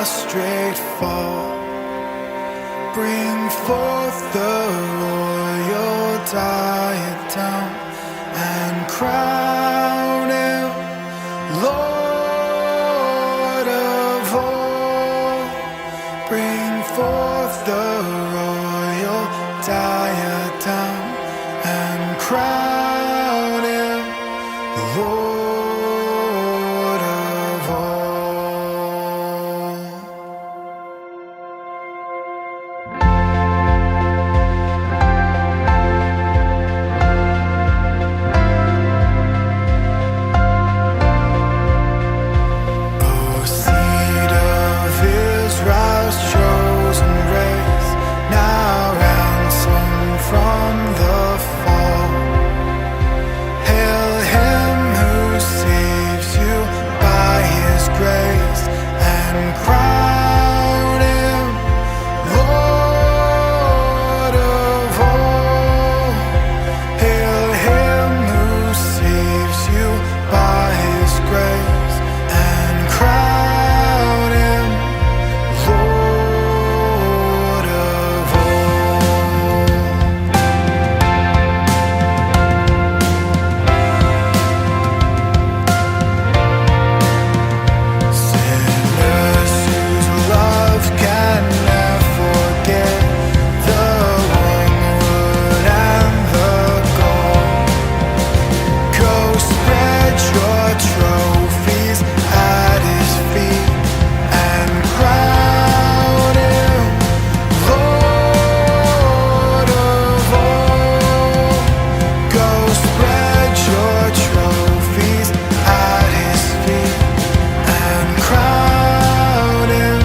prostrate fall. Bring forth the royal diadem and crown him Lord of all. Bring forth the royal diadem and crown him Lord of all. O seed of Israel's chosen race, now ransomed from the fall. Hail him who saves you by his grace and crown him Lord of all. Hail him who saves you by his grace and crown him Lord of all. Sinners whose love can never forget the wormwood and the gold. Go spread your trophies at his feet and crown him Lord of all. Go spread your trophies at his feet and crown him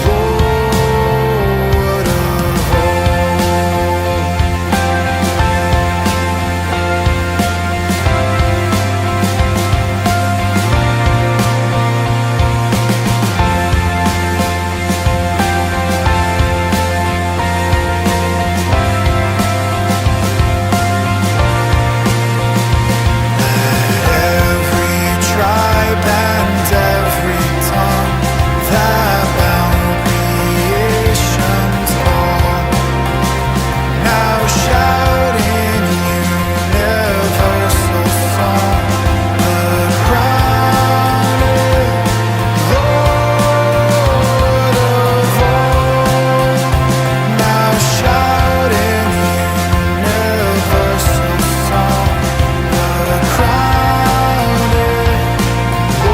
Lord of all. Every tribe and every tongue that bound creation's all, now shout in universal song, the crown is Lord of all. Now shout in universal song, the crown is Lord of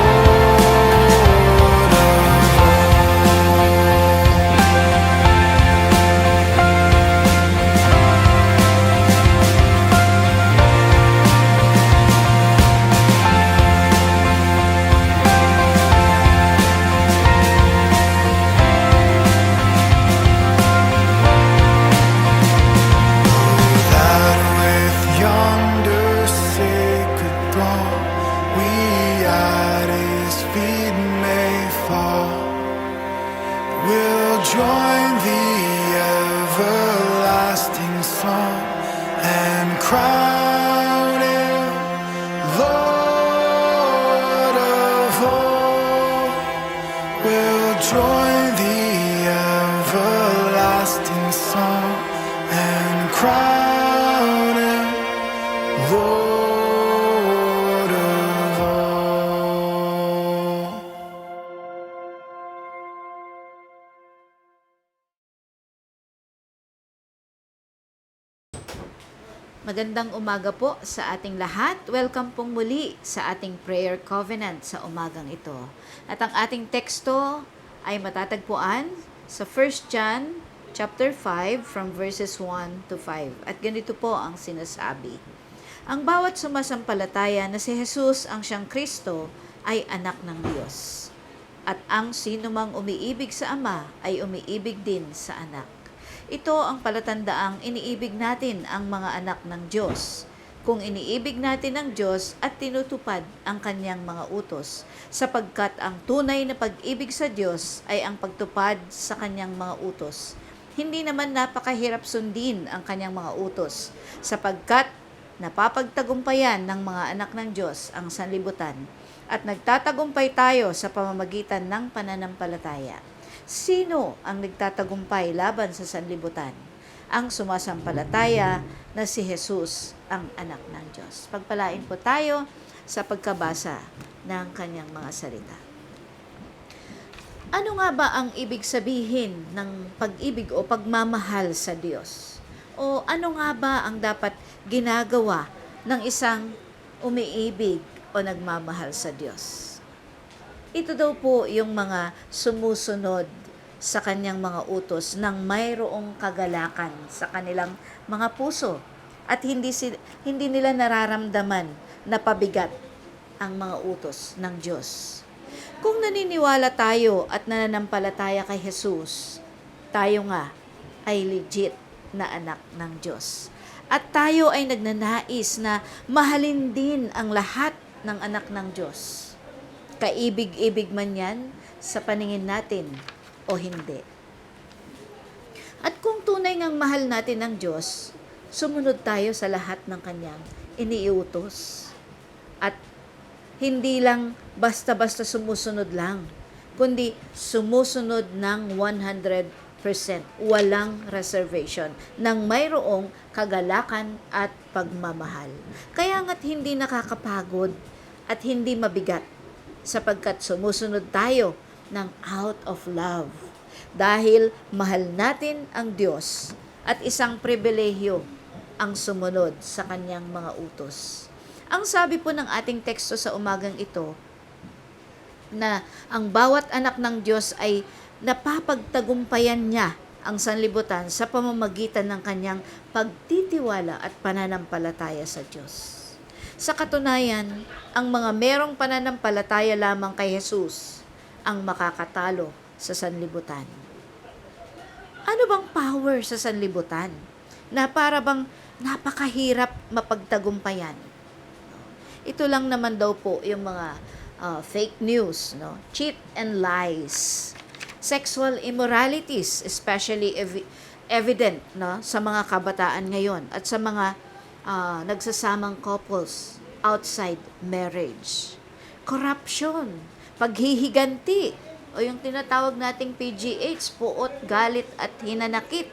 that with yonder sacred throng we at his feet may fall. We'll join the everlasting song and crown him Lord of all. We'll join the everlasting song and crown him Lord of all. Magandang umaga po sa ating lahat. Welcome pong muli sa ating prayer covenant sa umagang ito. At ang ating teksto ay matatagpuan sa 1 John chapter 5 from verses 1 to 5. At ganito po ang sinasabi. Ang bawat sumasampalataya na si Jesus ang siyang Kristo ay anak ng Diyos. At ang sinumang umiibig sa Ama ay umiibig din sa anak. Ito ang palatandaang iniibig natin ang mga anak ng Diyos. Kung iniibig natin ang Diyos at tinutupad ang kanyang mga utos, sapagkat ang tunay na pag-ibig sa Diyos ay ang pagtupad sa kanyang mga utos. Hindi naman napakahirap sundin ang kanyang mga utos, sapagkat napapagtagumpayan ng mga anak ng Diyos ang sanlibutan. at nagtatagumpay tayo sa pamamagitan ng pananampalataya. Sino ang nagtatagumpay laban sa sanlibutan? Ang sumasampalataya na si Jesus, ang anak ng Diyos. Pagpalain po tayo sa pagkabasa ng kanyang mga salita. Ano nga ba ang ibig sabihin ng pag-ibig o pagmamahal sa Diyos? O ano nga ba ang dapat ginagawa ng isang umiibig o nagmamahal sa Diyos? Ito daw po yung mga sumusunod sa kanyang mga utos ng mayroong kagalakan sa kanilang mga puso at hindi nila nararamdaman na pabigat ang mga utos ng Diyos. Kung naniniwala tayo at nananampalataya kay Jesus, tayo nga ay legit na anak ng Diyos. At tayo ay nagnanais na mahalin din ang lahat ng anak ng Diyos. Kaibig-ibig man yan sa paningin natin o hindi. At kung tunay ngang mahal natin ng Diyos, sumunod tayo sa lahat ng kanyang iniutos. At hindi lang basta-basta sumusunod lang, kundi sumusunod ng 100%, walang reservation, ng mayroong kagalakan at pagmamahal. Kaya nga't hindi nakakapagod at hindi mabigat, sapagkat sumusunod tayo ng out of love. Dahil mahal natin ang Diyos at isang pribilehyo ang sumunod sa kanyang mga utos. Ang sabi po ng ating teksto sa umagang ito, na ang bawat anak ng Diyos ay napapagtagumpayan niya ang sanlibutan sa pamamagitan ng kanyang pagtitiwala at pananampalataya sa Diyos. Sa katunayan, ang mga merong pananampalataya lamang kay Jesus ang makakatalo sa sanlibutan. Ano bang power sa sanlibutan na para bang napakahirap mapagtagumpayan? Ito lang naman daw po yung mga fake news, no? Cheat and lies. Sexual immoralities, especially evident, no? Sa mga kabataan ngayon at sa mga nagsasamang couples outside marriage. Corruption, paghihiganti, o yung tinatawag nating PGH, puot, galit at hinanakit.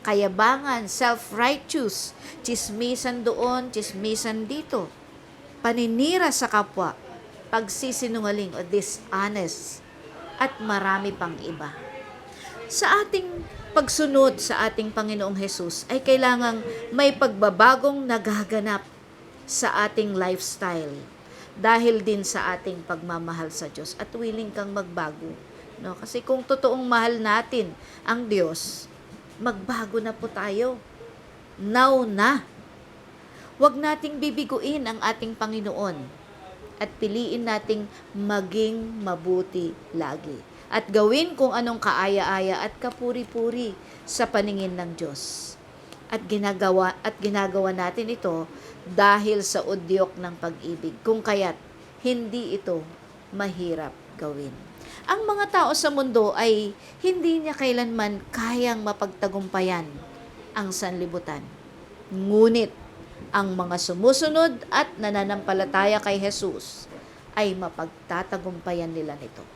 Kayabangan, self-righteous, chismisan doon, chismisan dito. Paninira sa kapwa, pagsisinungaling o dishonest, at marami pang iba. Sa ating pagsunod sa ating Panginoong Hesus ay kailangang may pagbabagong nagaganap sa ating lifestyle dahil din sa ating pagmamahal sa Diyos at willing kang magbago. No? Kasi kung totoong mahal natin ang Diyos, magbago na po tayo. Now na. Huwag nating bibiguin ang ating Panginoon at piliin nating maging mabuti lagi. At gawin kung anong kaaya-aya at kapuri-puri sa paningin ng Diyos. At ginagawa natin ito dahil sa udyok ng pag-ibig. Kung kaya't hindi ito mahirap gawin. Ang mga tao sa mundo ay hindi niya kailanman kayang mapagtagumpayan ang sanlibutan. Ngunit ang mga sumusunod at nananampalataya kay Jesus ay mapagtatagumpayan nila nito.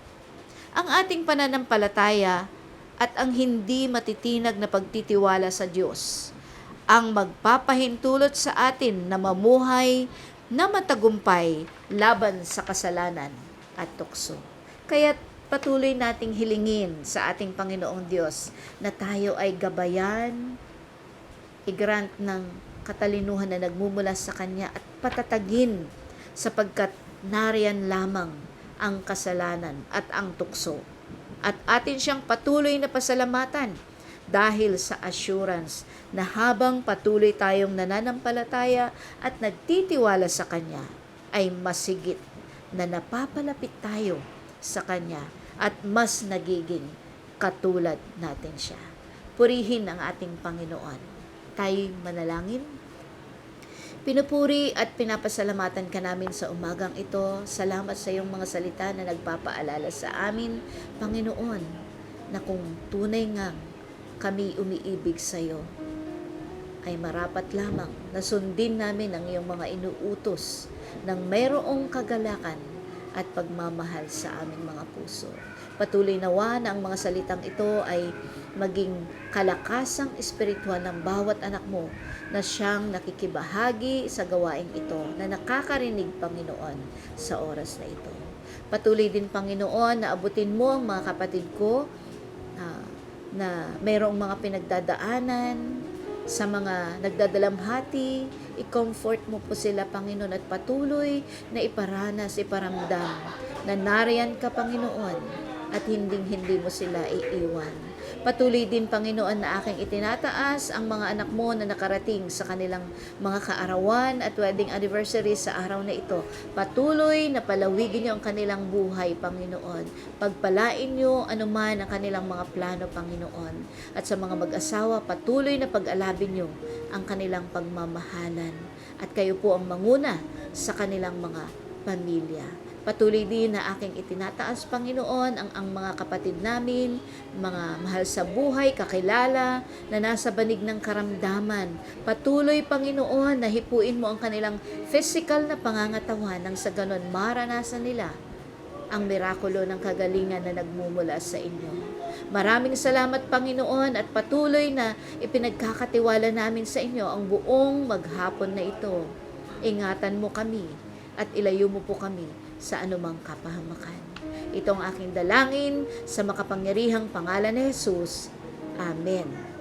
Ang ating pananampalataya at ang hindi matitinag na pagtitiwala sa Diyos ang magpapahintulot sa atin na mamuhay na matagumpay laban sa kasalanan at tukso. Kaya patuloy nating hilingin sa ating Panginoong Diyos na tayo ay gabayan, i-grant ng katalinuhan na nagmumula sa Kanya at patatagin sapagkat nariyan lamang ang kasalanan at ang tukso. At atin siyang patuloy na pasalamatan dahil sa assurance na habang patuloy tayong nananampalataya at nagtitiwala sa Kanya, ay masigit na napapalapit tayo sa Kanya at mas nagiging katulad natin siya. Purihin ang ating Panginoon. Tayo'y manalangin. Pinupuri at pinapasalamatan ka namin sa umagang ito. Salamat sa iyong mga salita na nagpapaalala sa amin, Panginoon, na kung tunay nga kami umiibig sa iyo, ay marapat lamang na sundin namin ang iyong mga inuutos ng mayroong kagalakan at pagmamahal sa aming mga puso. Patuloy nawa na ang mga salitang ito ay maging kalakasang espiritual ng bawat anak mo na siyang nakikibahagi sa gawaing ito, na nakakarinig, Panginoon, sa oras na ito. Patuloy din, Panginoon, na abutin mo ang mga kapatid ko na mayroong mga pinagdadaanan, sa mga nagdadalamhati, i-comfort mo po sila, Panginoon, at patuloy na iparanas, iparamdam na nariyan ka, Panginoon, at hindi mo sila iiwan. Patuloy din, Panginoon, na aking itinataas ang mga anak mo na nakarating sa kanilang mga kaarawan at wedding anniversary sa araw na ito. Patuloy na palawigin niyo ang kanilang buhay, Panginoon. Pagpalain niyo anuman ang kanilang mga plano, Panginoon. At sa mga mag-asawa, patuloy na pag-alabin niyo ang kanilang pagmamahalan. At kayo po ang manguna sa kanilang mga pamilya. Patuloy din na aking itinataas, Panginoon, ang mga kapatid namin, mga mahal sa buhay, kakilala, na nasa banig ng karamdaman. Patuloy, Panginoon, na hipuin mo ang kanilang physical na pangangatawan nang sa ganon maranasan nila ang mirakulo ng kagalingan na nagmumula sa inyo. Maraming salamat, Panginoon, at patuloy na ipinagkakatiwala namin sa inyo ang buong maghapon na ito. Ingatan mo kami at ilayo mo po kami sa anumang kapahamakan. Ito ang aking dalangin sa makapangyarihang pangalan ni Jesus. Amen.